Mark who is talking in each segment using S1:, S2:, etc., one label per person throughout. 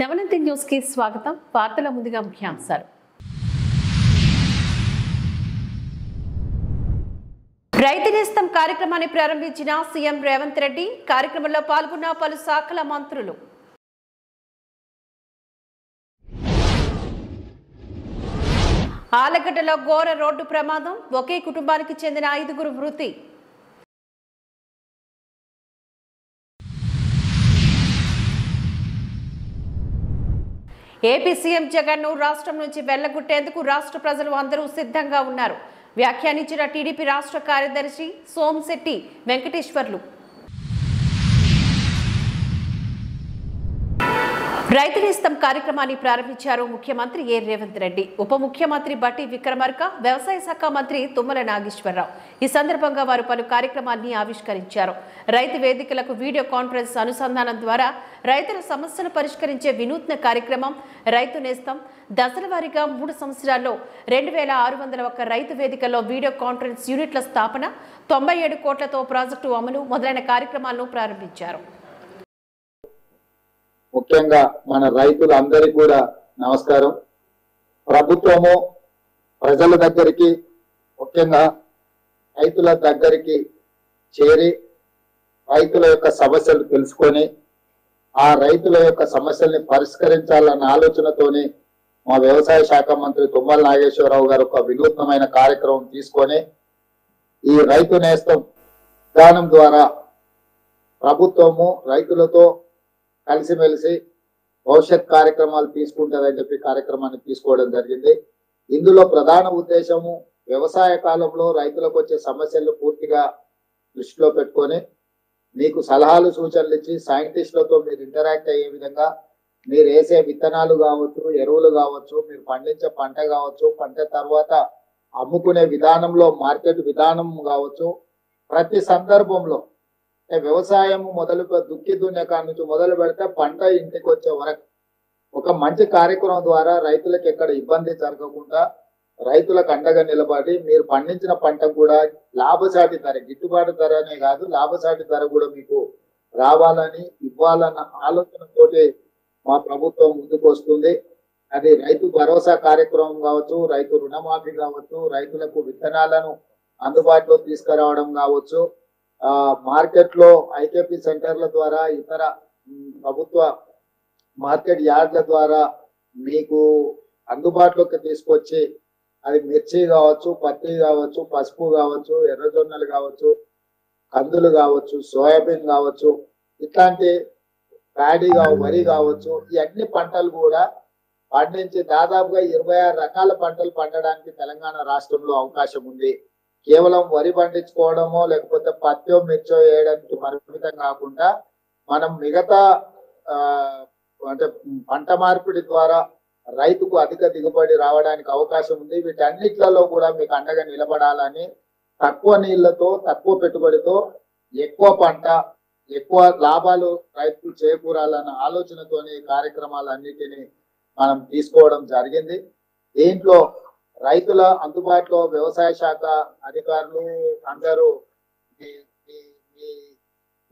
S1: నవనంతి news కి స్వాగతం. వార్తల ముందుగా ముఖ్యాంశాలు. రైతు నేస్తం కార్యక్రమాన్ని ప్రారంభించిన సీఎం రేవంత్ రెడ్డి. కార్యక్రమంలో పాల్గొన్న పలు శాఖల మంత్రులు. ఆలగడ్డలో ఘోర రోడ్డు ప్రమాదం, ఒకే కుటుంబానికి చెందిన 5గురు మృతి. ఏపీ సీఎం జగన్ ను రాష్ట్రం నుంచి వెళ్లగొట్టేందుకు రాష్ట్ర ప్రజలు అందరూ సిద్ధంగా ఉన్నారు వ్యాఖ్యానించిన టీడీపీ రాష్ట్ర కార్యదర్శి సోమశెట్టి వెంకటేశ్వర్లు. రైతు నేస్తం కార్యక్రమాన్ని ప్రారంభించారు ముఖ్యమంత్రి రేవంత్ రెడ్డి, ఉప ముఖ్యమంత్రి బట్టి విక్రమార్క, వ్యవసాయ శాఖ మంత్రి తుమ్మల నాగేశ్వరరావు. ఈ సందర్భంగా వారు పలు కార్యక్రమాన్ని ఆవిష్కరించారు. రైతు వేదికలకు వీడియో కాన్ఫరెన్స్ అనుసంధానం ద్వారా రైతుల సమస్యలు పరిష్కరించే వినూత్న కార్యక్రమం రైతు నేస్తం. దశల వారీగా 3 సంవత్సరాల్లో 2601 రైతు వేదికల్లో వీడియో కాన్ఫరెన్స్ యూనిట్ల స్థాపన, 97 కోట్లతో ప్రాజెక్టు అమలు మొదలైన కార్యక్రమాలను ప్రారంభించారు.
S2: ముఖ్యంగా మన రైతులందరికీ కూడా నమస్కారం. ప్రభుత్వము ప్రజల దగ్గరికి, ముఖ్యంగా రైతుల దగ్గరికి చేరి రైతుల యొక్క సమస్యలు తెలుసుకొని ఆ రైతుల యొక్క సమస్యల్ని పరిష్కరించాలన్న ఆలోచనతోని మా వ్యవసాయ శాఖ మంత్రి తుమ్మల నాగేశ్వరరావు గారు ఒక వినూత్నమైన కార్యక్రమం తీసుకొని ఈ రైతు నేస్తం విధానం ద్వారా ప్రభుత్వము రైతులతో కలిసిమెలిసి భవిష్యత్ కార్యక్రమాలు తీసుకుంటుందని చెప్పి కార్యక్రమాన్ని తీసుకోవడం జరిగింది. ఇందులో ప్రధాన ఉద్దేశము వ్యవసాయ కాలంలో రైతులకు వచ్చే సమస్యలను పూర్తిగా దృష్టిలో పెట్టుకొని మీకు సలహాలు సూచనలు ఇచ్చి సైంటిస్టులతో మీరు ఇంటరాక్ట్ అయ్యే విధంగా మీరు వేసే విత్తనాలు కావచ్చు, ఎరువులు కావచ్చు, మీరు పండించే పంట కావచ్చు, పంట తర్వాత అమ్ముకునే విధానంలో మార్కెట్ విధానం కావచ్చు, ప్రతి సందర్భంలో వ్యవసాయం దుక్కి దున్నేకాడ నుంచి మొదలు పెడితే పంట ఇంటికి వచ్చే వరకు ఒక మంచి కార్యక్రమం ద్వారా రైతులకు ఎక్కడ ఇబ్బంది జరగకుండా రైతులకు అండగా నిలబడి మీరు పండించిన పంట కూడా లాభసాటి ధర, గిట్టుబాటు ధరనే కాదు లాభసాటి ధర కూడా మీకు రావాలని ఇవ్వాలన్న ఆలోచనతోటి మా ప్రభుత్వం ముందుకు వస్తుంది. అది రైతు భరోసా కార్యక్రమం కావచ్చు, రైతు రుణమాఫీ కావచ్చు, రైతులకు విత్తనాలను అందుబాటులో తీసుకురావడం కావచ్చు, మార్కెట్ లో ఐకేపీ సెంటర్ల ద్వారా ఇతర ప్రభుత్వ మార్కెట్ యార్డ్ల ద్వారా మీకు అందుబాటులోకి తీసుకొచ్చి అది మిర్చి కావచ్చు, పత్తి కావచ్చు, పసుపు కావచ్చు, ఎర్రజొన్నలు కావచ్చు, కందులు కావచ్చు, సోయాబీన్ కావచ్చు, ఇట్లాంటి ప్యాడీ వరి కావచ్చు, ఈ అన్ని పంటలు కూడా పండించి దాదాపుగా 26 రకాల పంటలు పండడానికి తెలంగాణ రాష్ట్రంలో అవకాశం ఉంది. కేవలం వరి పండించుకోవడమో లేకపోతే పత్తో మిర్చో వేయడానికి పరిమితం కాకుండా మనం మిగతా అంటే పంట మార్పిడి ద్వారా రైతుకు అధిక దిగుబడి రావడానికి అవకాశం ఉంది. వీటన్నిట్లలో కూడా మీకు అండగా నిలబడాలని తక్కువ నీళ్లతో తక్కువ పెట్టుబడితో ఎక్కువ పంట ఎక్కువ లాభాలు రైతులు చేకూరాలన్న ఆలోచనతోని కార్యక్రమాలన్నిటినీ మనం తీసుకోవడం జరిగింది. దీంట్లో రైతుల అందుబాటులో వ్యవసాయ శాఖ అధికారులు అందరూ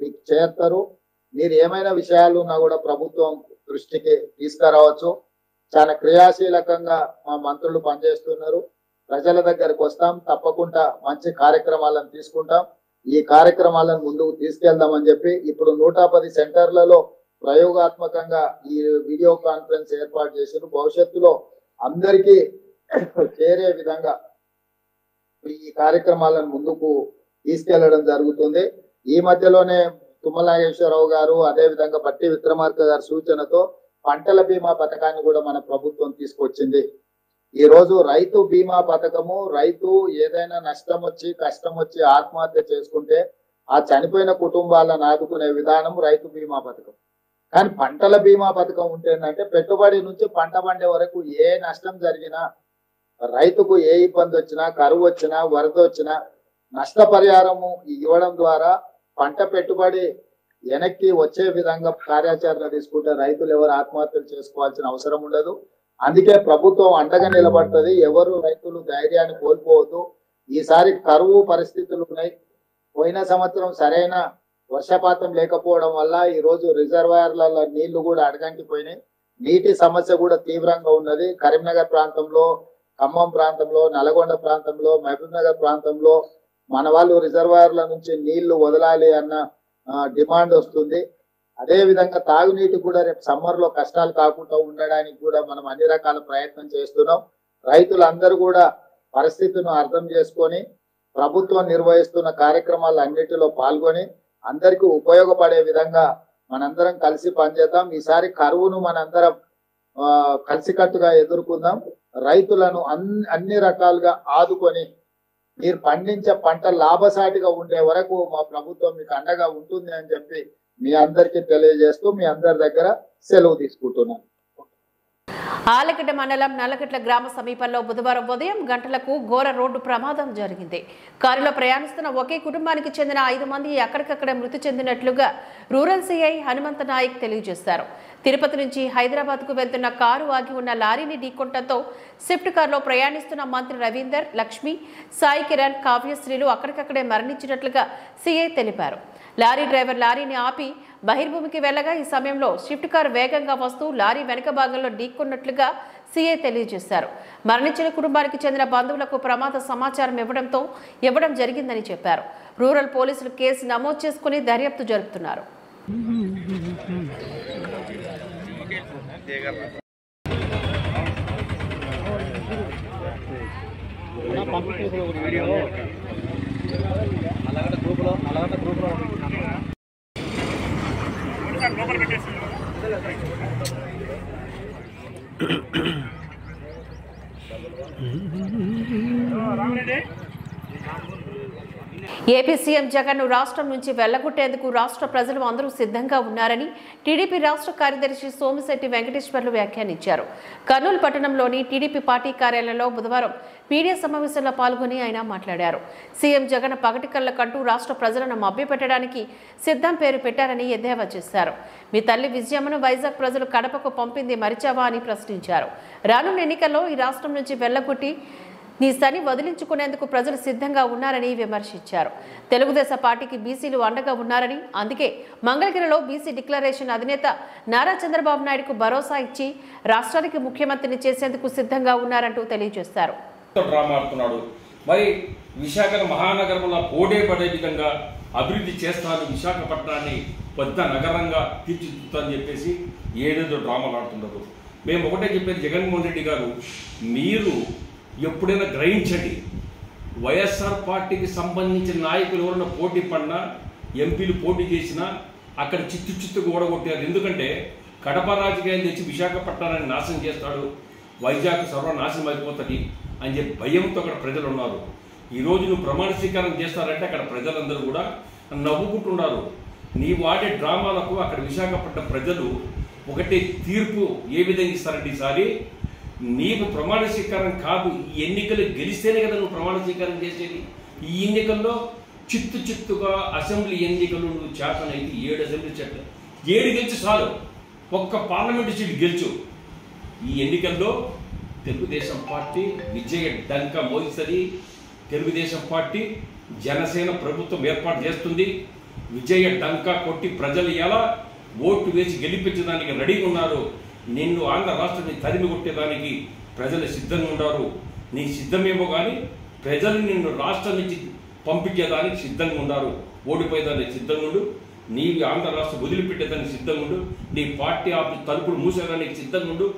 S2: మీకు చేస్తారు. మీరు ఏమైనా విషయాలు ఉన్నా కూడా ప్రభుత్వం దృష్టికి తీసుకురావచ్చు. చాలా క్రియాశీలకంగా మా మంత్రులు పనిచేస్తున్నారు. ప్రజల దగ్గరకు వస్తాం, తప్పకుండా మంచి కార్యక్రమాలను తీసుకుంటాం. ఈ కార్యక్రమాలను ముందుకు తీసుకెళ్దామని చెప్పి ఇప్పుడు 110 సెంటర్లలో ప్రయోగాత్మకంగా ఈ వీడియో కాన్ఫరెన్స్ ఏర్పాటు చేశారు. భవిష్యత్తులో అందరికీ చేరే విధంగా ఈ కార్యక్రమాలను ముందుకు తీసుకెళ్లడం జరుగుతుంది. ఈ మధ్యలోనే తుమ్మల నాగేశ్వరరావు గారు అదే విధంగా బట్టి విక్రమార్క గారి సూచనతో పంటల బీమా పథకాన్ని కూడా మన ప్రభుత్వం తీసుకొచ్చింది. ఈ రోజు రైతు బీమా పథకము, రైతు ఏదైనా నష్టం వచ్చి కష్టం వచ్చి ఆత్మహత్య చేసుకుంటే ఆ చనిపోయిన కుటుంబాలను ఆదుకునే విధానం రైతు బీమా పథకం. కానీ పంటల బీమా పథకం ఉంటేందంటే పెట్టుబడి నుంచి పంట పండే వరకు ఏ నష్టం జరిగినా, రైతుకు ఏ ఇబ్బంది వచ్చినా, కరువు వచ్చినా, వరద వచ్చినా నష్టపరిహారము ఇవ్వడం ద్వారా పంట పెట్టుబడి వెనక్కి వచ్చే విధంగా కార్యాచరణ తీసుకుంటే రైతులు ఎవరు ఆత్మహత్యలు చేసుకోవాల్సిన అవసరం ఉండదు. అందుకే ప్రభుత్వం అండగా నిలబడుతుంది. ఎవరు రైతులు ధైర్యాన్ని కోల్పోవద్దు. ఈసారి కరువు పరిస్థితులు ఉన్నాయి. పోయిన సంవత్సరం సరైన వర్షపాతం లేకపోవడం వల్ల ఈ రోజు రిజర్వాయర్లలో నీళ్లు కూడా అడగంటిపోయినాయి. నీటి సమస్య కూడా తీవ్రంగా ఉన్నది. కరీంనగర్ ప్రాంతంలో, ఖమ్మం ప్రాంతంలో, నల్గొండ ప్రాంతంలో, మహబూబ్ నగర్ ప్రాంతంలో మన వాళ్ళు రిజర్వాయర్ల నుంచి నీళ్లు వదలాలి అన్న డిమాండ్ వస్తుంది. అదే విధంగా తాగునీటి కూడా రేపు సమ్మర్ లో కష్టాలు కాకుండా ఉండడానికి కూడా మనం అన్ని రకాల ప్రయత్నం చేస్తున్నాం. రైతులందరూ కూడా పరిస్థితిని అర్థం చేసుకొని ప్రభుత్వం నిర్వహిస్తున్న కార్యక్రమాలు అన్నిటిలో పాల్గొని అందరికీ ఉపయోగపడే విధంగా మనందరం కలిసి పనిచేద్దాం. ఈసారి కరువును మనందరం కలిసికట్టుగా ఎదుర్కొందాం. రైతులను అన్ని రకాలుగా ఆదుకొని మీరు పండించే పంట లాభసాటిగా ఉండే వరకు మా ప్రభుత్వం మీకు అండగా ఉంటుంది అని చెప్పి మీ అందరికీ తెలియజేస్తూ మీ అందరి దగ్గర సెలవు తీసుకుంటున్నాను.
S1: ఆలగడ్డ మండలం నల్లగట్ల గ్రామ సమీపంలో బుధవారం ఉదయం గంటలకు ఘోర రోడ్డు ప్రమాదం జరిగింది. కారులో ప్రయాణిస్తున్న ఒకే కుటుంబానికి చెందిన 5 మంది అక్కడికక్కడే మృతి చెందినట్లుగా రూరల్ సిఐ హనుమంత నాయక్ తెలియజేశారు. తిరుపతి నుంచి హైదరాబాద్కు వెళ్తున్న కారు ఆగి ఉన్న లారీని ఢీకొట్టడంతో స్విఫ్ట్ కారులో ప్రయాణిస్తున్న మంత్రి రవీందర్, లక్ష్మి, సాయి కిరణ్, కావ్యశ్రీలు అక్కడికక్కడే మరణించినట్లుగా సిఐ తెలిపారు. లారీ డ్రైవర్ లారీని ఆపి బహిర్భూమికి వెళ్లగా ఈ సమయంలో స్విఫ్ట్ కారు వేగంగా వస్తూ లారీ వెనుక భాగంలో ఢీకొన్నట్లుగా సిఐ తెలియజేశారు. మరణించిన కుటుంబానికి చెందిన బంధువులకు ప్రమాద సమాచారం ఇవ్వడం జరిగిందని చెప్పారు. రూరల్ పోలీసులు కేసు నమోదు చేసుకుని దర్యాప్తు జరుపుతున్నారు. ఏపీ సీఎం జగన్ను రాష్ట్రం నుంచి వెళ్లగొట్టేందుకు రాష్ట్ర ప్రజలు అందరూ సిద్ధంగా ఉన్నారని టీడీపీ రాష్ట్ర కార్యదర్శి సోమిశెట్టి వెంకటేశ్వర్లు వ్యాఖ్యానించారు. కర్నూలు పట్టణంలోని టీడీపీ పార్టీ కార్యాలయంలో బుధవారం మీడియా సమావేశంలో పాల్గొని ఆయన మాట్లాడారు. సీఎం జగన్ పగటి కళ్లకంటూ రాష్ట్ర ప్రజలను మభ్యపెట్టడానికి సిద్ధం పేరు పెట్టారని ఎద్దేవా చేశారు. మీ తల్లి విజయమ్మను వైజాగ్ ప్రజలు కడపకు పంపింది మరిచావా అని ప్రశ్నించారు. రానున్న ఎన్నికల్లో ఈ రాష్ట్రం నుంచి వెళ్లగొట్టి నీ సని వదిలించుకునేందుకు ప్రజలు సిద్ధంగా ఉన్నారని విమర్శించారు. తెలుగుదేశం పార్టీకి బీసీలు అండగా ఉన్నారని, అందుకే మంగళగిరిలో బీసీ డిక్లరేషన్ అధినేత నారా చంద్రబాబు నాయుడుకు భరోసా ఇచ్చి రాష్ట్రానికి ముఖ్యమంత్రిని చేసేందుకు సిద్ధంగా ఉన్నారంటూ తెలియజేశారు.
S3: మరి విశాఖ మహానగరంలో పోటీ పడే విధంగా అభివృద్ధి చేస్తాను, విశాఖపట్నాన్ని పెద్ద నగరంగా తీర్చిదిద్దుతానని చెప్పేసి ఏదేదో డ్రామాలు ఆడుతున్నారు. మేము ఒకటే చెప్పేది, జగన్మోహన్ రెడ్డి గారు మీరు ఎప్పుడైనా గ్రహించండి, వైఎస్ఆర్ పార్టీకి సంబంధించిన నాయకులు ఎవరైనా పోటీ పడినా, ఎంపీలు పోటీ చేసినా అక్కడ చిత్తుగా ఓడగొట్టారు. ఎందుకంటే కడప రాజకీయాలు తెచ్చి విశాఖపట్నాన్ని నాశనం చేస్తాడు, వైజాగ్ సర్వనాశనం అయిపోతుంది అని చెప్పి భయంతో అక్కడ ప్రజలు ఉన్నారు. ఈరోజు నువ్వు ప్రమాణ స్వీకారం చేస్తారంటే అక్కడ ప్రజలందరూ కూడా నవ్వుకుంటున్నారు. నీ వాడే డ్రామాలకు అక్కడ విశాఖపట్నం ప్రజలు ఒకటే తీర్పు ఏ విధంగా ఇస్తారంటే, ఈసారి నీకు ప్రమాణ స్వీకారం కాదు, ఈ ఎన్నికలు గెలిస్తేనే కదా నువ్వు ప్రమాణ స్వీకారం చేసేది. ఈ ఎన్నికల్లో చిత్తుగా అసెంబ్లీ ఎన్నికలు నువ్వు చేతనైతే 7 అసెంబ్లీ సీట్లు 7 గెలిచి చాలు, ఒక్క పార్లమెంటు సీటు గెలుచు. ఈ ఎన్నికల్లో తెలుగుదేశం పార్టీ విజయ డంక మోగిస్తుంది. తెలుగుదేశం పార్టీ జనసేన ప్రభుత్వం ఏర్పాటు చేస్తుంది. విజయ డంక కొట్టి ప్రజలు ఎలా ఓటు వేసి గెలిపించడానికి రెడీగా ఉన్నారు. నిన్ను ఆంధ్ర రాష్ట్రాన్ని తరిమి కొట్టేదానికి ప్రజలు సిద్ధంగా ఉన్నారు. నీ సిద్ధమేమో కానీ ప్రజలు నిన్ను రాష్ట్రం నుంచి పంపించేదానికి సిద్ధంగా ఉన్నారు. ఓడిపోయేదానికి సిద్ధంగా ఉండు, నీవి ఆంధ్ర రాష్ట్రం వదిలిపెట్టేదానికి సిద్ధంగా ఉండు, నీ పార్టీ ఆఫీస్ తలుపులు మూసేదానికి సిద్ధంగా ఉండు.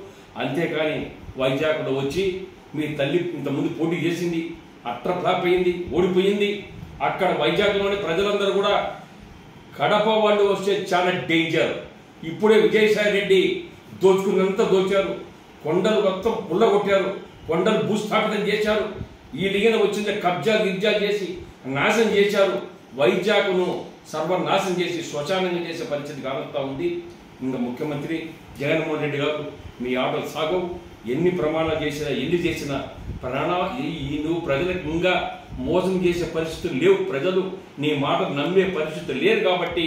S3: అంతేకాని వైజాగ్లో వచ్చి మీ తల్లి ఇంతకుముందు పోటీ చేసింది, ఫ్లాప్ అయింది, ఓడిపోయింది. అక్కడ వైజాగ్లోని ప్రజలందరూ కూడా కడప వాళ్ళు వస్తే చాలా డేంజర్. ఇప్పుడే విజయసాయి రెడ్డి దోచుకున్నంతా దోచారు, కొండలు మొత్తం పుల్లగొట్టారు, కొండలు భూస్థాపితం చేశారు. ఈ లిగిన వచ్చిందే కబ్జా చేసి నాశనం చేశారు. వైజాగ్ను సర్వనాశనం చేసి శ్మశానంగా చేసే పరిస్థితి కానుతా ఉంది. ఇంకా ముఖ్యమంత్రి జగన్మోహన్ రెడ్డి గారు మీ ఆటలు సాగవు. ఎన్ని ప్రమాణాలు చేసినా, ఎన్ని చేసినా నువ్వు ప్రజలకు ఇంకా మోసం చేసే పరిస్థితులు లేవు. ప్రజలు నీ మాటలు నమ్మే పరిస్థితులు లేరు కాబట్టి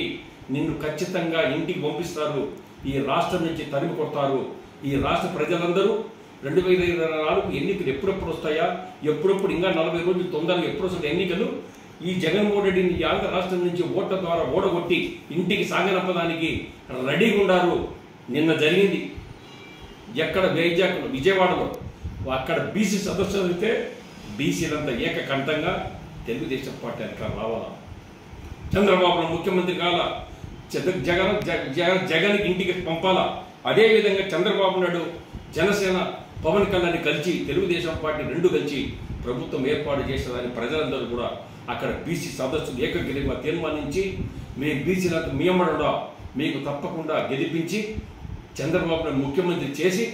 S3: నిన్ను ఖచ్చితంగా ఇంటికి పంపిస్తారు, ఈ రాష్ట్రం నుంచి తరిమి కొడతారు. ఈ రాష్ట్ర ప్రజలందరూ 2024 ఎన్నికలు ఎప్పుడెప్పుడు వస్తాయా, ఎప్పుడెప్పుడు ఇంకా 40 రోజులు తొందరగా ఎప్పుడు వస్తాయి ఎన్నికలు, ఈ జగన్మోహన్ రెడ్డిని ఆంధ్ర రాష్ట్రం నుంచి ఓట్ల ద్వారా ఓడగొట్టి ఇంటికి సాగనంపడానికి రెడీగా ఉన్నారు. నిన్న జరిగింది ఎక్కడ విజయవాడలో అక్కడ బీసీ సదస్సు జరిగితే బీసీలంతా ఏకకంఠంగా తెలుగుదేశం పార్టీ అధికారం రావాలా, చంద్రబాబు ముఖ్యమంత్రి కావాలా, జగన్ ఇంటికి పంపాలా. అదేవిధంగా చంద్రబాబు నాయుడు జనసేన పవన్ కళ్యాణ్ కలిసి తెలుగుదేశం పార్టీ రెండు కలిసి ప్రభుత్వం ఏర్పాటు చేసేదాన్ని ప్రజలందరూ కూడా అక్కడ బీసీ సదస్సులు ఏకగ్రీవంగా తీర్మానించి మేము బీసీలకు మియమడడా మీకు తప్పకుండా గెలిపించి చంద్రబాబు నాయుడు ముఖ్యమంత్రి చేసి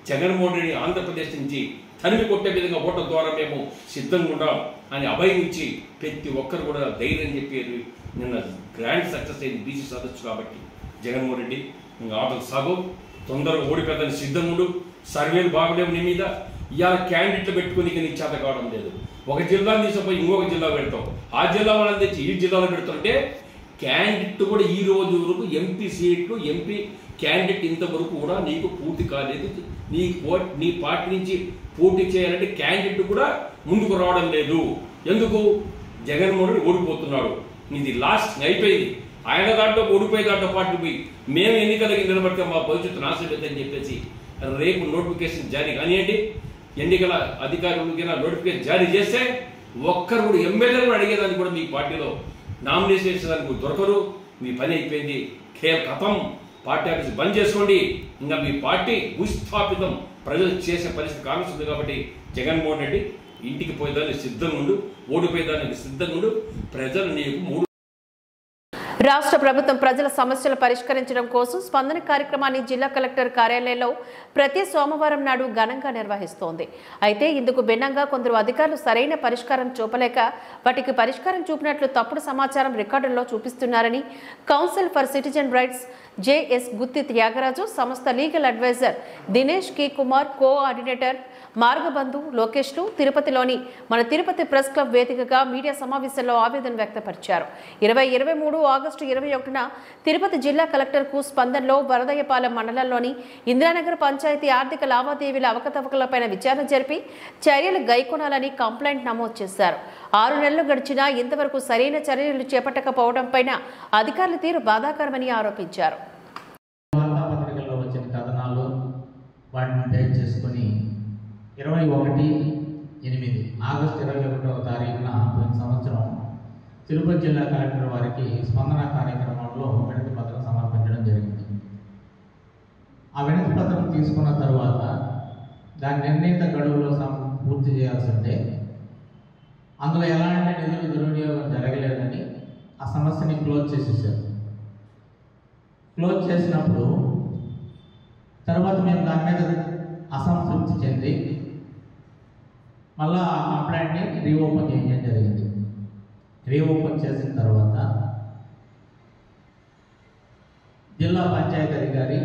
S3: జగన్మోహన్ రెడ్డి ఆంధ్రప్రదేశ్ నుంచి తనివి కొట్టే విధంగా ఓట్ల ద్వారా మేము సిద్ధంగా ఉన్నాం అని అభయం ఇచ్చి ప్రతి ఒక్కరు కూడా ధైర్యం చెప్పారు. నిన్న గ్రాండ్ సక్సెస్ అయింది బీసీ సదస్సు. కాబట్టి జగన్మోహన్ రెడ్డి ఇంకా ఆటలు సాగు, తొందరగా ఓడిపోతానికి సిద్ధంగా ఉండు, సర్వేలు బాగలేవు నీ మీద, ఇవాళ క్యాండిడేట్లు పెట్టుకుని నీకు చేత కావడం లేదు. ఒక జిల్లాను తీసుకుపోయి ఇంకొక జిల్లా పెడతాం, ఆ జిల్లా వాళ్ళని తెచ్చి ఈ జిల్లాలో పెడుతుంటే క్యాండిడేట్ కూడా ఈ రోజు వరకు ఎంపీ సీట్లు ఎంపీ క్యాండిడేట్ ఇంతవరకు కూడా నీకు పూర్తి కాలేదు. నీ పార్టీ నుంచి పోటీ చేయాలంటే క్యాండిడేట్ కూడా ముందుకు రావడం లేదు. ఎందుకు? జగన్మోహన్ రెడ్డి ఓడిపోతున్నాడు, ఇది లాస్ట్ అయిపోయింది. ఆయన దాంట్లో ఓడిపోయే దాంట్లో పార్టీ పోయి మేము ఎన్నికలకి నిలబడితే మా భవిష్యత్తు నాశనం అని చెప్పేసి రేపు నోటిఫికేషన్ జారీ కానివ్వండి, ఎన్నికల అధికారులకి నోటిఫికేషన్ జారీ చేస్తే ఒక్కరు కూడా ఎమ్మెల్యేలు కూడా అడిగేదానికి కూడా మీ పార్టీలో నామినేషన్ చేసేదానికి దొరకరు. మీ పని అయిపోయింది, కథం, పార్టీ ఆఫీస్ బంద్ చేసుకోండి. ఇంకా మీ పార్టీ భూస్థాపితం ప్రజలు చేసే పరిస్థితి కానుస్తుంది. కాబట్టి జగన్మోహన్ రెడ్డి ఇంటికి పోయేదానికి సిద్ధంగా ఉండు, ఓడిపోయేదానికి సిద్ధంగా ఉండు. ప్రజలు నీకు
S1: రాష్ట్ర ప్రభుత్వం ప్రజల సమస్యలు పరిష్కరించడం కోసం స్పందన కార్యక్రమాన్ని జిల్లా కలెక్టర్ కార్యాలయంలో ప్రతి సోమవారం నాడు ఘనంగా నిర్వహిస్తోంది. అయితే ఇందుకు భిన్నంగా కొందరు అధికారులు సరైన పరిష్కారం చూపలేక వాటికి పరిష్కారం చూపినట్లు తప్పుడు సమాచారం రికార్డుల్లో చూపిస్తున్నారని council for citizen rights JS Gutti Thyagaraju, సంస్థ legal adviser Dinesh K Kumar, coordinator Margabandhu లోకేష్లు తిరుపతిలోని మన తిరుపతి ప్రెస్ క్లబ్ వేదికగా మీడియా సమావేశంలో ఆవేదన వ్యక్తపరిచారు. 2023 ఆగస్టు 21న తిరుపతి జిల్లా కలెక్టర్కు స్పందనలో వరదయ్యపాలెం మండలంలోని ఇందిరానగర్ పంచాయతీ ఆర్థిక లావాదేవీల అవకతవకలపై విచారణ జరిపి చర్యలు గైకొనాలని కంప్లైంట్ నమోదు చేశారు. 6 నెలలు గడిచినా ఇంతవరకు సరైన చర్యలు చేపట్టకపోవడంపై అధికారుల తీరు బాధాకరమని ఆరోపించారు.
S4: ఆగస్టు 21వ తారీఖున పోయిన సంవత్సరం తిరుపతి జిల్లా కలెక్టర్ వారికి స్పందన కార్యక్రమంలో వినతి పత్రం సమర్పించడం జరిగింది. ఆ వినతి పత్రం తీసుకున్న తర్వాత దాని నిర్ణీత గడువులో పూర్తి చేయాల్సి ఉంటే అందులో ఎలాంటి నిధులు దుర్వినియోగం జరగలేదని ఆ సమస్యని క్లోజ్ చేసేసారు. క్లోజ్ చేసినప్పుడు తర్వాత మేము దాని మీద అసంతృప్తి చెంది మళ్ళా ఆ కంప్లైంట్ని రీఓపెన్ చేయడం జరిగింది. రీఓపెన్ చేసిన తర్వాత జిల్లా పంచాయతీ అధికారి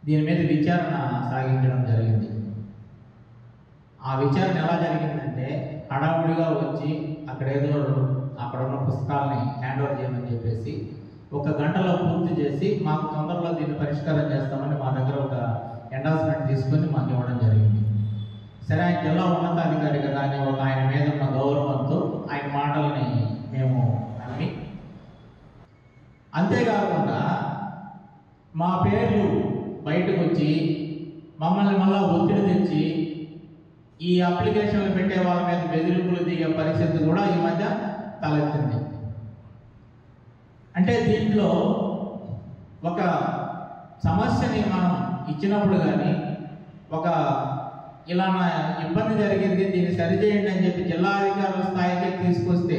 S4: దీని మీద విచారణ సాగించడం జరిగింది. ఆ విచారణ ఎలా జరిగిందంటే హడావుడిగా వచ్చి అక్కడ ఉన్న పుస్తకాలని హ్యాండ్ ఓవర్ చేయమని చెప్పేసి 1 గంటలో పూర్తి చేసి మాకు తొందరలో దీన్ని పరిష్కారం చేస్తామని మా దగ్గర ఒక ఎండార్స్మెంట్ తీసుకొని మాకు ఇవ్వడం జరిగింది. సరే, ఆయన జిల్లా ఉన్నతాధికారి కదా అని ఆయన మీద ఉన్న గౌరవంతో ఆయన మాటలని మేము నమ్మి, అంతేకాకుండా మా పేర్లు బయటకు వచ్చి మమ్మల్ని మళ్ళా ఒత్తిడి తెచ్చి ఈ అప్లికేషన్లు పెట్టే వాళ్ళ మీద బెదిరింపులు దిగే పరిస్థితి కూడా ఈ మధ్య తలెత్తింది. అంటే దీంట్లో ఒక సమస్యని మనం ఇచ్చినప్పుడు కానీ ఒక ఇలా ఇబ్బంది జరిగింది దీన్ని సరిచేయండి అని చెప్పి జిల్లా అధికారుల స్థాయికి తీసుకొస్తే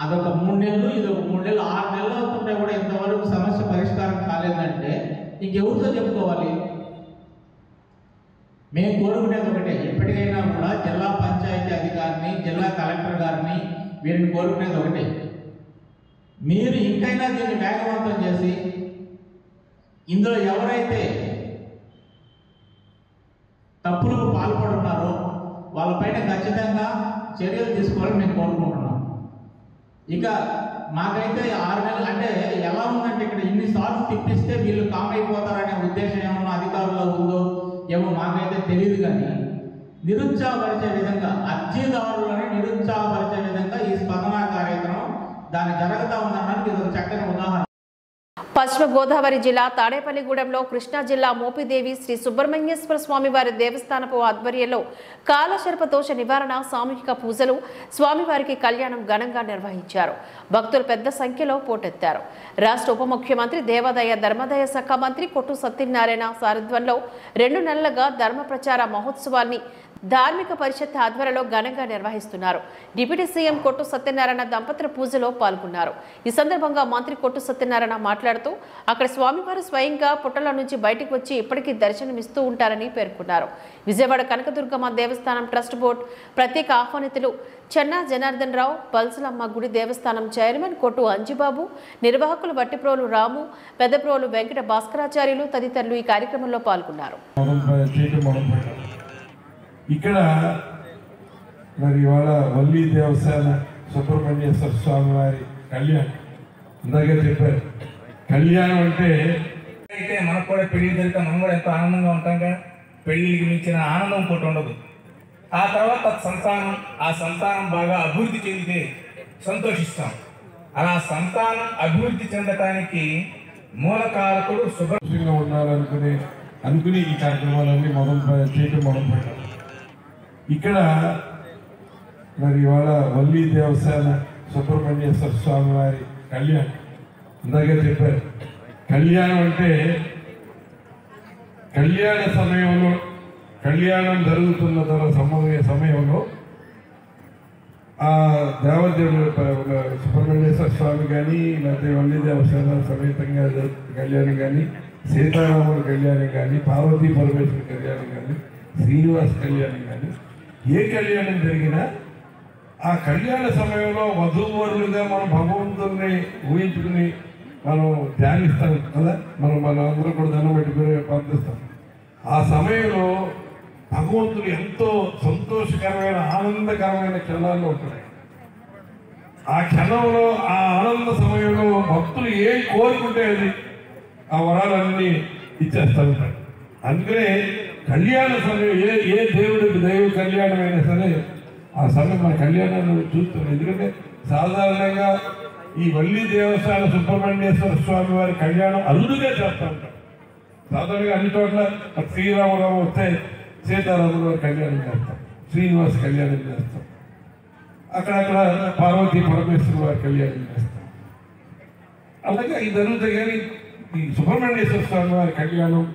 S4: అదొక 3 నెలలు, ఇదొక 3 నెలలు, 6 నెలలు అవుతుంటే కూడా ఇంతవరకు సమస్య పరిష్కారం కాలేదంటే ఇంకెవరితో చెప్పుకోవాలి? మేము కోరుకునేది ఒకటే, ఎప్పటికైనా కూడా జిల్లా పంచాయతీ అధికారిని, జిల్లా కలెక్టర్ గారిని వీరిని కోరుకునేది ఒకటే, మీరు ఇంకైనా దీన్ని వేగవంతం చేసి ఇందులో ఎవరైతే తప్పులకు పాల్పడుతున్నారో వాళ్ళపైన ఖచ్చితంగా చర్యలు తీసుకోవాలని మేము కోరుకుంటున్నాం. ఇక మాకైతే 6 నెలలు అంటే ఎలా ఉందంటే ఇక్కడ ఇన్నిసార్లు తిప్పిస్తే వీళ్ళు కామ్ అయిపోతారనే ఉద్దేశం ఏమన్నా అధికారుల్లో ఉందో ఏమో మాకైతే తెలియదు. కానీ నిరుత్సాహపరిచే విధంగా, అర్జీదారులను నిరుత్సాహపరిచే విధంగా ఈ స్పందన కార్యక్రమం దాన్ని జరుగుతూ ఉండడానికి ఇది ఒక చక్కని ఉదాహరణ.
S1: పశ్చిమ గోదావరి జిల్లా తాడేపల్లిగూడెంలో కృష్ణా జిల్లా మోపిదేవి శ్రీ సుబ్రహ్మణ్యేశ్వర స్వామివారి దేవస్థానపు ఆధ్వర్యంలో కాలశర్పదోష నివారణ సామూహిక పూజలు, స్వామివారికి కళ్యాణం ఘనంగా నిర్వహించారు. భక్తులు పెద్ద సంఖ్యలో పోటెత్తారు. రాష్ట్ర ఉప ముఖ్యమంత్రి దేవాదాయ ధర్మాదాయ శాఖ మంత్రి కొట్టు సత్యనారాయణ సారథ్యంలో 2 నెలలుగా ధర్మ ప్రచార మహోత్సవాన్ని ధార్మిక పరిషత్ ఆధ్వర్యంలో ఘనంగా నిర్వహిస్తున్నారు. డిప్యూటీ సీఎం కొట్టు సత్యనారాయణ దంపతుల పూజలో పాల్గొన్నారు. ఈ సందర్భంగా మంత్రి కొట్టు సత్యనారాయణ మాట్లాడుతూ అక్కడ స్వామివారు స్వయంగా పుట్టల నుంచి బయటకు వచ్చి ఇప్పటికీ దర్శనమిస్తూ ఉంటారని పేర్కొన్నారు. విజయవాడ కనకదుర్గమ్మ దేవస్థానం ట్రస్ట్ బోర్డు ప్రత్యేక ఆహ్వానితులు చెన్నా జనార్దన్ రావు, పల్సలమ్మ గుడి దేవస్థానం చైర్మన్ కొట్టు అంజిబాబు, నిర్వాహకులు వట్టిప్రోలు రాము, పెద్దప్రోలు వెంకట భాస్కరాచార్యులు తదితరులు ఈ కార్యక్రమంలో పాల్గొన్నారు.
S5: ఇక్కడ మరి ఇవాళ వల్లి దేవస్థాన సుబ్రహ్మణ్యేశ్వర స్వామి వారి కళ్యాణం ఇందాక చెప్పారు. కళ్యాణం అంటే
S6: మనకు కూడా పెళ్లి జరిగితే మనం కూడా ఎంతో ఆనందంగా ఉంటాం కదా. పెళ్లికి మించిన ఆనందం ఇంకోటి ఉండదు. ఆ తర్వాత ఆ సంతానం బాగా అభివృద్ధి చెందితే సంతోషిస్తాం. అలా సంతానం అభివృద్ధి చెందటానికి మూలకారకుడు
S5: శుభ్రంగా ఉండాలనుకుని ఈ కార్యక్రమాలన్నీ మొదలుపెట్టారు. ఇక్కడ మరి ఇవాళ వల్లి దేవస్థాన సుబ్రహ్మణ్యేశ్వర స్వామి వారి కళ్యాణం ఇందాక చెప్పారు. కళ్యాణం అంటే కళ్యాణం జరుగుతున్న సమయంలో ఆ దేవదేవుడు సుబ్రహ్మణ్యేశ్వర స్వామి కానీ లేకపోతే వల్లి దేవస్థాన సమేతంగా కళ్యాణం కానీ, సీతారాముల కళ్యాణం కానీ, పార్వతీ పరమేశ్వర కళ్యాణం కానీ, శ్రీనివాస కళ్యాణం కానీ, ఏ కళ్యాణం జరిగినా ఆ కళ్యాణ సమయంలో వధూవరులుగా మనం భగవంతుల్ని ఊహించుకుని మనం ధ్యానిస్తాం కదా. మన అందరూ కూడా దండం పెట్టుకుని ప్రార్థిస్తాం. ఆ సమయంలో భగవంతుడు ఎంతో సంతోషకరమైన ఆనందకరమైన క్షణాల్లో ఉంటున్నాయి. ఆ క్షణంలో ఆ ఆనంద సమయంలో భక్తులు ఏం కోరుకుంటే అది ఆ వరాలన్నీ ఇచ్చేస్తూ ఉంటారు. అందుకనే కళ్యాణ సమయం ఏ దేవుడికి దైవ కళ్యాణం అయినా సరే ఆ సమయం మన కళ్యాణాన్ని చూస్తున్నాం. ఎందుకంటే సాధారణంగా ఈ వల్లి దేవస్థాన సుబ్రహ్మణ్యేశ్వర స్వామి వారి కళ్యాణం అరుదుగా చేస్తూ ఉంటాం. సాధారణంగా అన్ని చోట్ల శ్రీరామరావు వస్తే సీతారాముల వారి కళ్యాణం చేస్తాం, శ్రీనివాస కళ్యాణం చేస్తాం, అక్కడక్కడ పార్వతీ పరమేశ్వర వారి కళ్యాణం చేస్తాం. అలాగే ఇది జరుగుతాయి. కానీ ఈ సుబ్రహ్మణ్యేశ్వర స్వామి వారి కళ్యాణం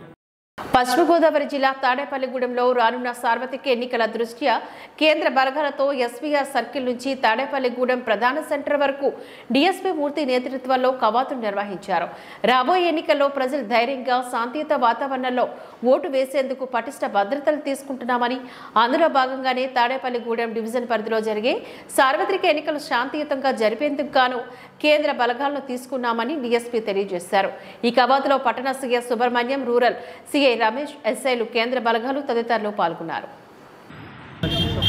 S1: పశ్చిమ గోదావరి జిల్లా తాడేపల్లిగూడెంలో రానున్న సార్వత్రిక ఎన్నికల దృష్ట్యా కేంద్ర బలగాలతో ఎస్వీఆర్ సర్కిల్ నుంచి తాడేపల్లిగూడెం ప్రధాన సెంటర్ వరకు డీఎస్పీ మూర్తి నేతృత్వంలో కవాతును నిర్వహించారు. రాబోయే ఎన్నికల్లో ప్రజలు ధైర్యంగా శాంతియుత వాతావరణంలో ఓటు వేసేందుకు పటిష్ట భద్రతలు తీసుకుంటున్నామని, అందులో భాగంగానే తాడేపల్లిగూడెం డివిజన్ పరిధిలో జరిగే సార్వత్రిక ఎన్నికలు శాంతియుతంగా జరిపేందుకు గాను కేంద్ర బలగాలను తీసుకున్నామని డీఎస్పీ తెలియజేశారు. ఈ కవాతులో పట్టణ CI Subrahmanyam, rural CI Ramesh, ఎస్ఐలు, కేంద్ర బలగాలు తదితరులు పాల్గొన్నారు.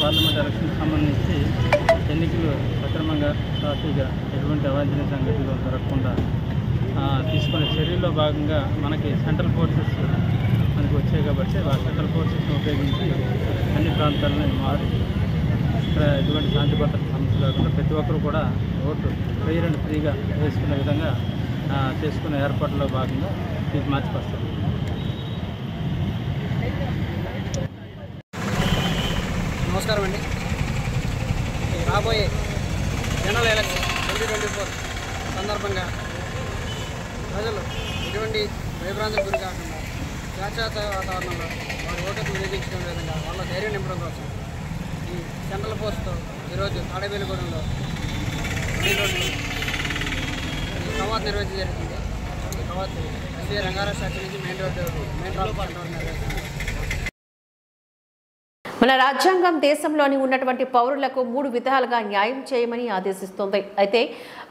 S7: పార్లమెంట్ ఎలక్షన్ సంబంధించి ఎన్నికలు సక్రమంగా సాఫీగా ఎటువంటి అవాంఛనీయ సంఘటనలు జరగకుండా తీసుకునే చర్యల్లో భాగంగా మనకి సెంట్రల్ ఫోర్సెస్ మనకి వచ్చాయి కాబట్టి ఆ సెంట్రల్ ఫోర్సెస్ని ఉపయోగించి అన్ని ప్రాంతాలను మారి ఇక్కడ ఎటువంటి శాంతి భద్రత సమస్య లేకుండా ప్రతి ఒక్కరు కూడా ఓటు ఫెయిర్ అండ్ ఫ్రీగా వేసుకునే విధంగా చేసుకునే ఏర్పాట్లలో భాగంగా ఇది మార్చిపరుస్తారు.
S8: నమస్కారం అండి. రాబోయే జనరల్ ఎలక్షన్ 2024 సందర్భంగా ప్రజలు ఎటువంటి భయభ్రాంతులకు గురి కాకుండా స్వేచ్ఛాత వాతావరణంలో వారి ఓటుకు వినియోగించడం విధంగా వాళ్ళ ధైర్యం నింపడం కోసం ఈ సెంట్రల్ ఫోర్స్తో ఈరోజు తాడేపల్లిగూడెంలో మెయిన్ రోడ్డు ఈ కవాతు నిర్వహించడం జరిగింది. ఈ కవాతు ఎస్వీ రంగారావు శాఖ నుంచి మెయిన్ ట్రాఫిక్ నిర్వహించింది.
S1: మన రాజ్యాంగం దేశంలోని ఉన్నటువంటి పౌరులకు 3 విధాలుగా న్యాయం చేయమని ఆదేశిస్తుంది. అయితే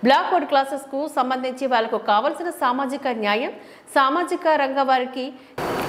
S1: బ్లాక్వర్డ్ క్లాసెస్ కు సంబంధించి వాళ్ళకు కావాల్సిన సామాజిక న్యాయం, సామాజిక రంగ వారికి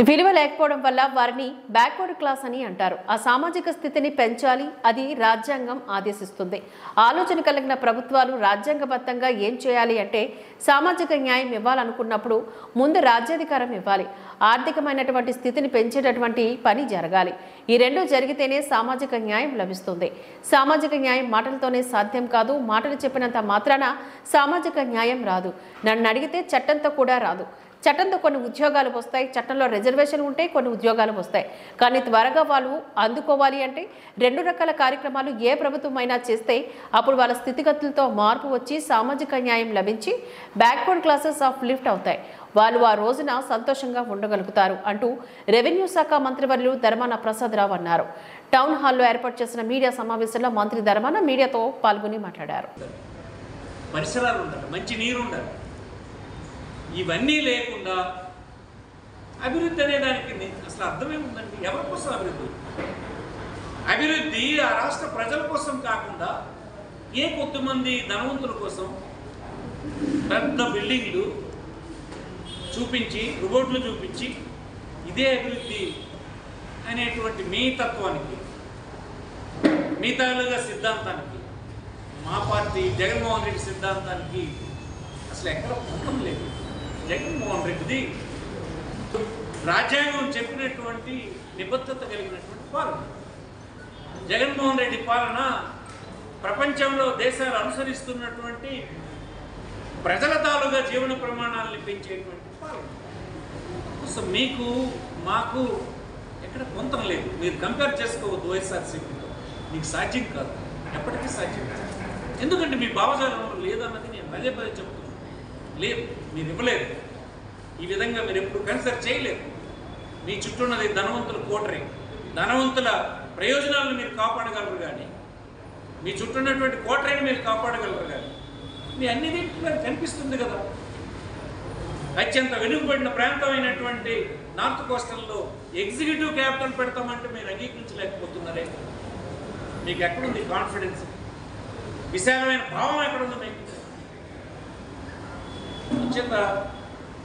S1: విలువ లేకపోవడం వల్ల వారిని బ్యాక్వర్డ్ క్లాస్ అని అంటారు. ఆ సామాజిక స్థితిని పెంచాలి, అది రాజ్యాంగం ఆదేశిస్తుంది. ఆలోచన కలిగిన ప్రభుత్వాలు రాజ్యాంగబద్ధంగా ఏం చేయాలి అంటే సామాజిక న్యాయం ఇవ్వాలనుకున్నప్పుడు ముందు రాజ్యాధికారం ఇవ్వాలి. ఆర్థికమైనటువంటి స్థితిని పెంచేటటువంటి పని జరగాలి. ఈ రెండు జరిగితేనే సామాజిక న్యాయం లభిస్తుంది. సామాజిక న్యాయం మాటలతోనే సాధ్యం కాదు. మాటలు చెప్పినంత మాత్రాన సామాజిక న్యాయం రాదు. నన్ను అడిగితే చట్టంతో కూడా రాదు. చట్టంతో కొన్ని ఉద్యోగాలు వస్తాయి, చట్టంలో రిజర్వేషన్ ఉంటే కొన్ని ఉద్యోగాలు వస్తాయి. కానీ త్వరగా వాళ్ళు అందుకోవాలి అంటే 2 రకాల కార్యక్రమాలు ఏ ప్రభుత్వమైనా చేస్తే అప్పుడు వాళ్ళ స్థితిగతులతో మార్పు వచ్చి సామాజిక న్యాయం లభించి బ్యాక్వర్డ్ క్లాసెస్ ఆఫ్ లిఫ్ట్ అవుతాయి. వాళ్ళు ఆ రోజున సంతోషంగా ఉండగలుగుతారు అంటూ రెవెన్యూ శాఖ మంత్రివర్యులు ధర్మాన ప్రసాదరావు అన్నారు. టౌన్ హాల్లో ఏర్పాటు చేసిన మీడియా సమావేశంలో మంత్రి ధర్మాన మీడియాతో పాల్గొని మాట్లాడారు.
S9: పరిసరాలు ఉండాలి, మంచి నీరు ఉండాలి. ఇవన్నీ లేకుండా అభివృద్ధి అనే దానికి అసలు అర్థమేముందండి? ఎవరి కోసం అభివృద్ధి? అభివృద్ధి ఆ రాష్ట్ర ప్రజల కోసం కాకుండా ఏ కొద్దిమంది ధనవంతుల కోసం పెద్ద బిల్డింగ్లు చూపించి, రోడ్లు చూపించి ఇదే అభివృద్ధి అనేటువంటి మీ తత్వానికి, మీ తాలూగా సిద్ధాంతానికి, మా పార్టీ జగన్మోహన్ రెడ్డి సిద్ధాంతానికి అసలు ఎక్కడ పొందం లేదు. జగన్మోహన్ రెడ్డిది రాజ్యాంగం చెప్పినటువంటి నిబద్ధత కలిగినటువంటి పాలన. జగన్మోహన్ రెడ్డి పాలన ప్రపంచంలో దేశాలు అనుసరిస్తున్నటువంటి ప్రజల తాలూగా జీవన ప్రమాణాలను పెంచేటువంటి పాలన. సో మీకు మాకు ఎక్కడ పొందం లేదు. మీరు కంపేర్ చేసుకోవద్దు వైఎస్ఆర్సీపీతో. మీకు సాధ్యం కాదు, ఎప్పటికీ సాధ్యం కాదు. ఎందుకంటే మీ భావజాలంలో లేదన్నది నేను పదే పదే చెప్తున్నాను. లేదు, మీరు ఇవ్వలేదు. ఈ విధంగా మీరు ఎప్పుడు కన్సిడర్ చేయలేదు. మీ చుట్టూ ఉన్నది ధనవంతుల కోటరీ. ధనవంతుల ప్రయోజనాలను మీరు కాపాడగలరు కానీ, మీ చుట్టూ ఉన్నటువంటి కోటరీని మీరు కాపాడగలరు కానీ, మీ అన్ని దీంట్లో కనిపిస్తుంది కదా. అత్యంత వెనుకబడిన ప్రాంతమైనటువంటి నార్త్ కోస్టల్లో ఎగ్జిక్యూటివ్ క్యాపిటల్ పెడతామంటే మీరు అంగీకరించలేకపోతున్నారే. మీకు ఎక్కడుంది కాన్ఫిడెన్స్? విశాలమైన భావం ఎక్కడుంది మీకు? అంచేత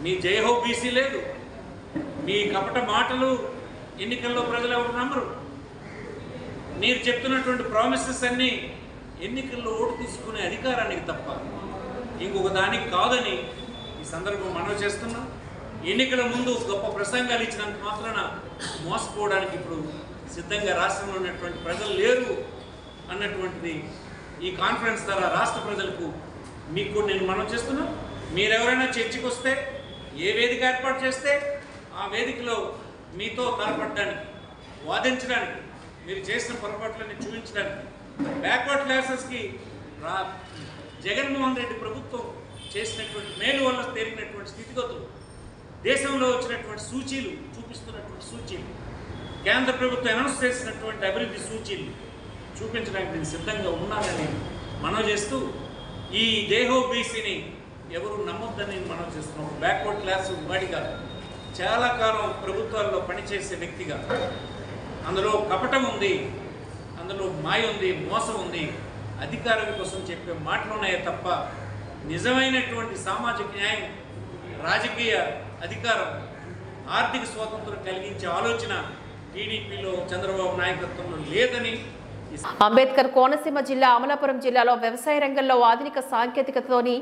S9: మీ జయహో బీసీ లేదు. మీ కపట మాటలు ఎన్నికల్లో ప్రజలు ఎవరు నమ్మరు. మీరు చెప్తున్నటువంటి ప్రామిసెస్ అన్నీ ఎన్నికల్లో ఓటు తీసుకునే అధికారానికి తప్ప ఇంకొక దానికి కాదని ఈ సందర్భం మనవి చేస్తున్నాం. ఎన్నికల ముందు గొప్ప ప్రసంగాలు ఇచ్చినంత మాత్రాన మోసపోవడానికి ఇప్పుడు సిద్ధంగా రాష్ట్రంలో ఉన్నటువంటి ప్రజలు లేరు అన్నటువంటిది ఈ కాన్ఫరెన్స్ ద్వారా రాష్ట్ర ప్రజలకు మీకు నేను మనవి చేస్తున్నా. మీరెవరైనా చర్చకు వస్తే, ఏ వేదిక ఏర్పాటు చేస్తే ఆ వేదికలో మీతో తలపడడానికి, వాదించడానికి, మీరు చేసిన పొరపాట్లని చూపించడానికి, బ్యాక్వర్డ్ క్లాసెస్కి జగన్మోహన్ రెడ్డి ప్రభుత్వం చేసినటువంటి మేలు వల్ల తేలినటువంటి స్థితిగతులు, దేశంలో వచ్చినటువంటి సూచీలు చూపిస్తున్నటువంటి సూచీలు, కేంద్ర ప్రభుత్వం అనౌన్స్ చేసినటువంటి అభివృద్ధి సూచీలు చూపించడానికి నేను సిద్ధంగా ఉన్నానని మనవి చేస్తూ, ఈ దేహో బీసీని ఎవరు నమ్మొద్దని మనం చేస్తున్నాం. బ్యాక్వర్డ్ క్లాస్ వాడిగా చాలా కాలం ప్రభుత్వాల్లో పనిచేసే వ్యక్తిగా అందులో కపటం ఉంది, అందులో మాయ ఉంది, మోసం ఉంది. అధికారం కోసం చెప్పే మాటలు ఉన్నాయే తప్ప నిజమైనటువంటి సామాజిక న్యాయం, రాజకీయ అధికారం, ఆర్థిక స్వాతంత్రం కలిగించే ఆలోచన టీడీపీలో చంద్రబాబు నాయకత్వంలో లేదని.
S1: అంబేద్కర్ కోనసీమ జిల్లా అమలాపురం జిల్లాలో వ్యవసాయ రంగంలో ఆధునిక సాంకేతికతతోని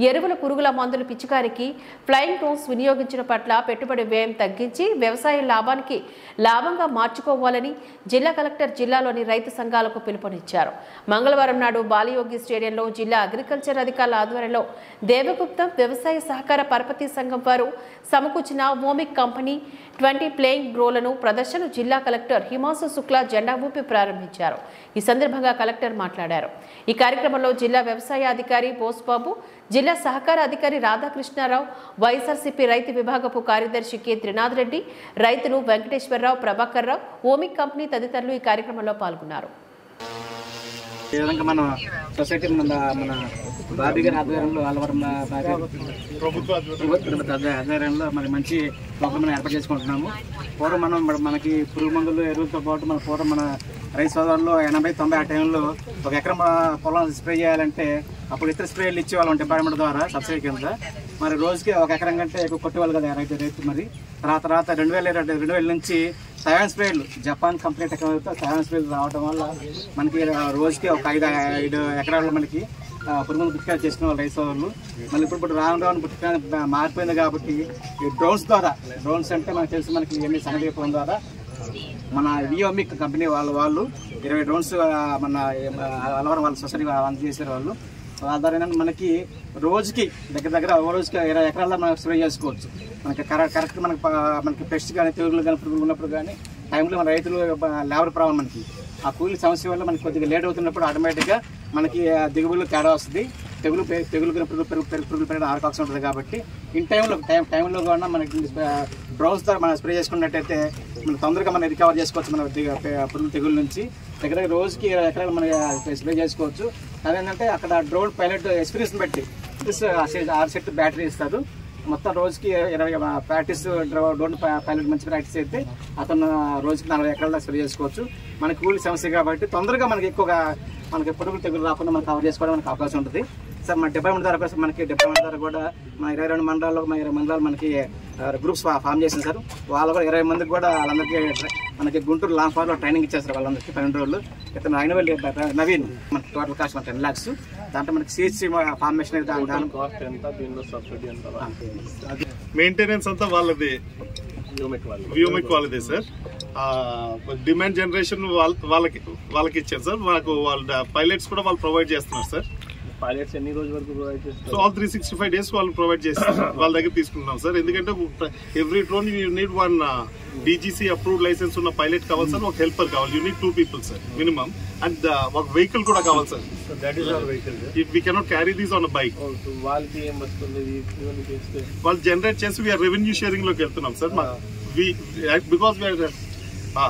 S1: ఎరువుల, పురుగుల మందుల పిచికారికి ఫ్లయింగ్ డ్రోన్స్ వినియోగించిన పట్ల పెట్టుబడి వ్యయం తగ్గించి వ్యవసాయ లాభానికి లాభంగా మార్చుకోవాలని జిల్లా కలెక్టర్ జిల్లాలోని రైతు సంఘాలకు పిలుపునిచ్చారు. మంగళవారం నాడు బాలయోగి స్టేడియంలో జిల్లా అగ్రికల్చర్ అధికారుల ఆధ్వర్యంలో దేవగుప్తం వ్యవసాయ సహకార పరపతి సంఘం వారు సమకూర్చిన ఓమిక్ కంపెనీ 20 ప్లేయింగ్ డ్రోన్లను ప్రదర్శన జిల్లా కలెక్టర్ హిమాంశు శుక్లా జెండా ఊపి ప్రారంభించారు. ఈ సందర్భంగా కలెక్టర్ మాట్లాడారు. ఈ కార్యక్రమంలో జిల్లా వ్యవసాయ అధికారి బోస్బాబు, జిల్లా సహకార అధికారి రాధాకృష్ణారావు, వైఎస్ఆర్సీపీ రైతు విభాగపు కార్యదర్శి కె త్రినాథ్ రెడ్డి, రైతులు వెంకటేశ్వరరావు, ప్రభాకర్ రావు, ఓమిక్ కంపెనీ తదితరులు ఈ కార్యక్రమంలో పాల్గొన్నారు.
S10: ఈ విధంగా మన సొసైటీ మన బాబీ గారి ఆధ్వర్యంలో అలవరం ప్రభుత్వ ఆధ్వర్యంలో మరి మంచి ప్రోగ్రామ్ ఏర్పాటు చేసుకుంటున్నాము. పూర్వం మనకి పురుగు మందులు ఎరువులతో పాటు పూర్వం మన రైతు సోదరులు 80-90 ఆ టైంలో ఒక ఎకరం పొలం స్ప్రే చేయాలంటే అప్పుడు ఇతర స్ప్రేలు ఇచ్చేవాళ్ళం డిపార్ట్మెంట్ ద్వారా సబ్సిడీ కింద. మరి రోజుకి 1 ఎకరం కంటే ఎక్కువ కొట్టేవాళ్ళు కదా రైతు మరి. తర్వాత 2000 నుంచి సైవన్ స్ప్రేలు జపాన్ కంపెనీ టెక్నాలజీతో సైవన్ స్ప్రేలు రావడం వల్ల మనకి రోజుకి ఒక 5 ఎకరాల్లో మనకి పురుగుల గుట్కా చేసుకునే వాళ్ళు రైతు సోదరులు. మళ్ళీ ఇప్పుడు రాను గుట్కా మారిపోయింది కాబట్టి ఈ డ్రోన్స్ అంటే మనకు తెలుసు, మనకి ఎన్ని సంగతి ద్వారా మన వియోమిక్ కంపెనీ వాళ్ళు 20 డ్రోన్స్ మన అలవరం వాళ్ళ సొసైటీ అందజేసారు వాళ్ళు. వాళ్ళ ద్వారా మనకి రోజుకి దగ్గర రోజుకి 20 ఎకరాల్లో మనం స్ప్రే చేసుకోవచ్చు. మనకి కరెక్ట్ మనకి పెస్ట్ కానీ తెగులు కానీ పురుగులు ఉన్నప్పుడు కానీ టైంలో మన రైతులు లేబర్ ప్రాబ్లం, మనకి ఆ కూలీ సమస్య వల్ల మనకి కొద్దిగా లేట్ అవుతున్నప్పుడు ఆటోమేటిక్గా మనకి దిగుబడులు తేడా వస్తుంది. తెగులు పురుగులు పెరగడం అవకాశం ఉంటుంది. కాబట్టి ఇన్ టైంలో కూడా మనకి డ్రోన్స్ ద్వారా మనం స్ప్రే చేసుకున్నట్టయితే మనం తొందరగా మనం రికవర్ చేసుకోవచ్చు మన పురుగుల తెగుల నుంచి. దగ్గర రోజుకి 20 ఎకరాలు మనం స్ప్రే చేసుకోవచ్చు. అదేంటంటే అక్కడ డ్రోన్ పైలట్ ఎక్స్పీరియన్స్ బట్టి 6 సెట్ బ్యాటరీ ఇస్తారు. మొత్తం రోజుకి 20 ప్రాక్టీస్ డ్రోన్ పైలట్ మంచి ప్రాక్టీస్ అయితే అతను రోజుకి 40 ఎకరాల స్ప్రే చేసుకోవచ్చు. మనకి కూలి సమస్య కాబట్టి తొందరగా మనకి ఎక్కువగా మనకి పురుగులు తెగులు రాకుండా మనం కవర్ చేసుకోవడం మనకు అవకాశం ఉంటుంది. సార్ మన డిపార్ట్మెంట్ ద్వారా కోసం మనకి డిపార్ట్మెంట్ ద్వారా కూడా మన 22 మండలాల్లో 20 మండలాలు మనకి గ్రూప్స్ ఫామ్ చేసింది సార్. వాళ్ళు కూడా 20 మందికి కూడా వాళ్ళందరికీ మనకి గుంటూరు లాంగ్ ఫార్లో ట్రైనింగ్ ఇచ్చేస్తారు. వాళ్ళందరికీ 12 రోజులు. ఇతను నవీన్ మనకి టోటల్ కాస్ట్ 10 lakhs. దాంట్లో మనకి సిహెచ్సి ఫార్మేషన్
S11: మెయింటెనెన్స్ అంతా వాళ్ళది, వ్యూమెక్ వాళ్ళదే సార్. డిమాండ్ జనరేషన్ వాళ్ళకి ఇచ్చారు సార్. మనకు వాళ్ళ పైలట్స్ కూడా వాళ్ళు ప్రొవైడ్ చేస్తున్నారు సార్.
S12: పైలట్స్ ఎన్ని రోజుల వరకు ప్రొవైడ్ చేస్తారు?
S11: సో ఆల్ 365 days వాళ్ళు ప్రొవైడ్ చేస్తారు. వాళ్ళ దగ్గర తీసుకుంటున్నాం సార్. ఎందుకంటే every drone you need 1 DGC approved license ఉన్న పైలట్ కావాలి సార్, ఒక హెల్పర్ కావాలి. You need 2 people sir minimum. And ఒక వెహికల్ కూడా కావాలి sir.
S12: That is our vehicle.
S11: We cannot carry these on a bike.
S12: వాళ్ళకి ఏం వస్తుంది?
S11: వాళ్ళు జనరేట్ చేసి వీఆర్ రెవెన్యూ షేరింగ్ లోకి వెళ్తున్నాం సార్. బికాస్ వీఆర్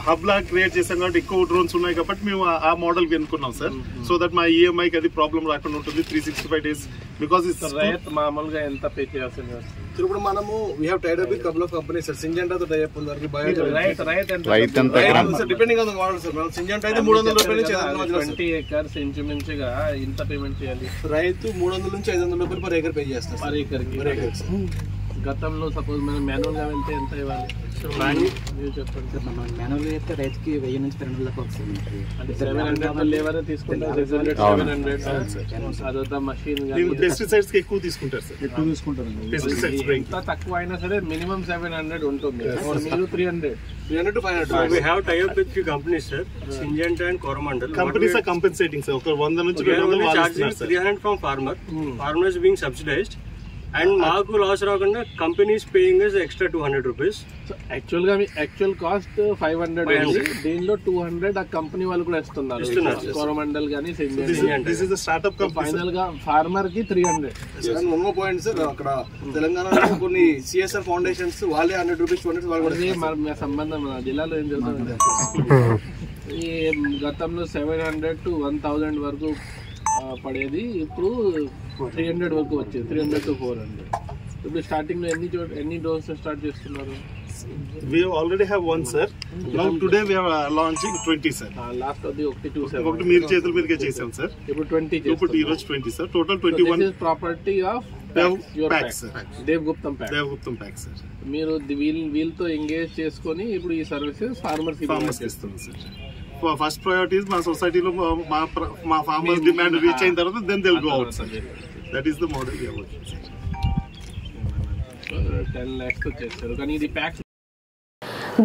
S11: హబ్ లా క్రియేట్ చేసాం కాబట్టి ఎక్కువ డ్రోన్స్ ఉన్నాయి కాబట్టి మేము ఆ మోడల్ ఎన్నుకున్నాం సార్. సో దట్ మా ఈఎంఐకి అది ప్రాబ్లం రాకుండా ఉంటుంది. 365 days బికాస్
S12: రైతు మామూలుగా ఎంత పే చేయాల్సింది?
S13: ఇప్పుడు మనము we have tied up with couple of companies sir. Syngenta తో టై అప్ ఉంది. Depending on the model sir. మనం సింజెంటా అయితే 300 రూపాయల నుంచి
S12: 20 acres ఇంచుమించుగా ఇంత పేమెంట్ చేయాలి.
S13: రైతు 300 నుంచి 500 రూపాయలు పర్ ఏకర్ పే చేస్తారు.
S12: Per acre. గతంలో సపోజ్ మనం మాన్యువల్ గా వెళ్తే ఎంత ఇవ్వాలి?
S10: చెప్పండి. మనం మాన్యువల్ అయితే రైతుకి 1000 నుంచి 1200 దాకా వస్తుంది.
S12: అంటే 700 లేవర్ తీసుకుంటారు. 700 అదొక మషిన్
S11: పెస్టిసైడ్స్ కి ఎక్కువ తీసుకుంటారు సార్.
S13: ఎక్కువ తీసుకుంటారు.
S12: ఎంత తక్కువ అయినా సరే మినిమం 700 ఉంటుంది. మీరు 300
S13: to 500.
S14: We have tie up with few companies sir. Syngenta and Coromandel.
S11: Companies are compensating sir. ఒక 100 నుంచి 200 వాళ్ళు
S14: charging 300 from farmer. Farmer is being subsidized. And మాకు లాస్ రాకుండా companies paying extra 200 rupees.
S12: Actual గా actual cost 500 ఉంది. దీనిలో 200 ఆ company వాళ్ళు కూడా ఇస్తున్నారు. కోరమండల్ గానీ
S11: ఫైనల్
S12: గా ఫార్మర్ కి 300.
S13: One more point sir. అక్కడ తెలంగాణలో కొన్ని CSR ఫౌండేషన్స్ వాళ్ళే 100 రూపీస్
S12: మన సంబంధం జిల్లాలో ఏం జరుగుతుంది? ఈ గతంలో 700 to 1000 వరకు పడేది, ఇప్పుడు 300 వరకు వచ్చింది. 300 to 400. ఇప్పుడు స్టార్టింగ్ లో ఎన్ని డోస్ స్టార్ట్ చేస్తున్నారు?
S11: We already have one sir. Now today we are launching 20 sir.
S12: Last అది 127
S11: ఒకటి మీరు చేతుల మీదకే చేసాం సార్.
S12: ఇప్పుడు 20
S11: ఇప్పుడు ఈ రోజు 20 sir. Total 21.
S12: This is property of
S11: Pack sir.
S12: Devaguptam pack
S11: sir.
S12: మీరు వీళ్ళతో ఎంగేజ్ చేసుకొని ఇప్పుడు ఈ సర్వీసెస్ ఫార్మర్స్
S11: ఇస్తున్నాం సార్. ఫస్ట్ ప్రయారిటీస్ మా సొసైటీలో మా ఫార్మర్స్ డిమాండ్ రీచ్ అయిన తర్వాత then they will go out sir. That is the model we are working sir.
S12: 10 lakhs వచ్చేస్తారు. కానీ ఇది ప్యాక్.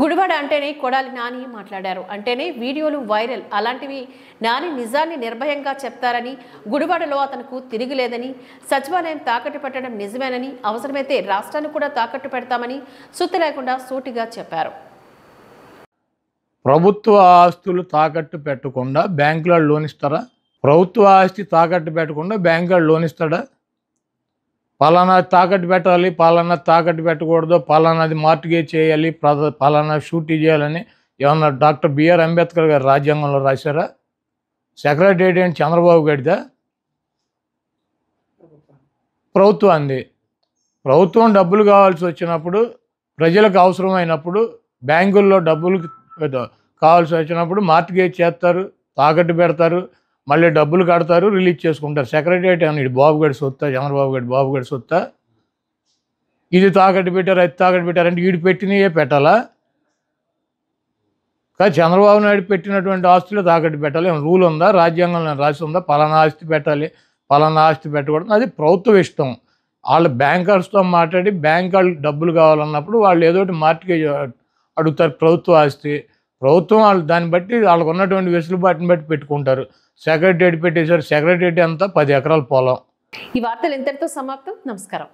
S1: గుడివాడ అంటేనే కొడాలి నాని మాట్లాడారు అంటేనే వీడియోలు వైరల్. అలాంటివి నాని నిజాన్ని నిర్భయంగా చెప్తారని, గుడివాడలో అతనుకు తిరిగిలేదని, సచివాలయం తాకట్టు పెట్టడం నిజమేనని, అవసరమైతే రాష్ట్రాన్ని కూడా తాకట్టు పెడతామని సుత్తి లేకుండా సూటిగా చెప్పారు.
S15: ప్రభుత్వ ఆస్తులు తాకట్టు పెట్టకుండా బ్యాంకులో లోన్ ఇస్తారా? ప్రభుత్వ ఆస్తి తాకట్టు పెట్టకుండా బ్యాంకులో లోన్ ఇస్తాడా? పలానా తాకట్టు పెట్టాలి, పలానా తాకట్టు పెట్టకూడదు, పలానాది మార్టిగేజ్ చేయాలి, పలానా షూటీ చేయాలని ఏమన్నా డాక్టర్ బిఆర్ అంబేద్కర్ గారు రాజ్యాంగంలో రాశారా? సెక్రటేరియట్ ఏంటి చంద్రబాబు గారిదా? ప్రభుత్వాన్ని. ప్రభుత్వం డబ్బులు కావాల్సి వచ్చినప్పుడు, ప్రజలకు అవసరమైనప్పుడు, బ్యాంకుల్లో డబ్బులు కావాల్సి వచ్చినప్పుడు మార్టిగేజ్ చేస్తారు, తాకట్టు పెడతారు, మళ్ళీ డబ్బులు కడతారు, రిలీజ్ చేసుకుంటారు. సెక్రటేరియట్ అని బాబు గడి సొత్తా, చంద్రబాబు గడి బాబు గడి సొత్తా? ఇది తాకట్టు పెట్టారు, అది తాకట్టు పెట్టారంటే వీడు పెట్టినయే పెట్టాలా? కానీ చంద్రబాబు నాయుడు పెట్టినటువంటి ఆస్తులు తాకట్టు పెట్టాలి. ఏం రూల్ ఉందా? రాజ్యాంగంలో రాసి ఉందా పలానా ఆస్తి పెట్టాలి, పలానా ఆస్తి పెట్టకూడదు? అది ప్రభుత్వం ఇష్టం. వాళ్ళు బ్యాంకర్స్తో మాట్లాడి బ్యాంక్ వాళ్ళకి డబ్బులు కావాలన్నప్పుడు వాళ్ళు ఏదో ఒకటి మార్టిగేజ్ అడుగుతారు, ప్రభుత్వ ఆస్తి. ప్రభుత్వం వాళ్ళు దాన్ని బట్టి వాళ్ళకు ఉన్నటువంటి వెసులుబాటుని బట్టి పెట్టుకుంటారు. సెక్రటరేట్ పెట్టేశారు, సెక్రటరేట్ అంతా 10 ఎకరాల పొలం.
S1: ఈ వార్తలు ఇంతటితో సమాప్తం. నమస్కారం.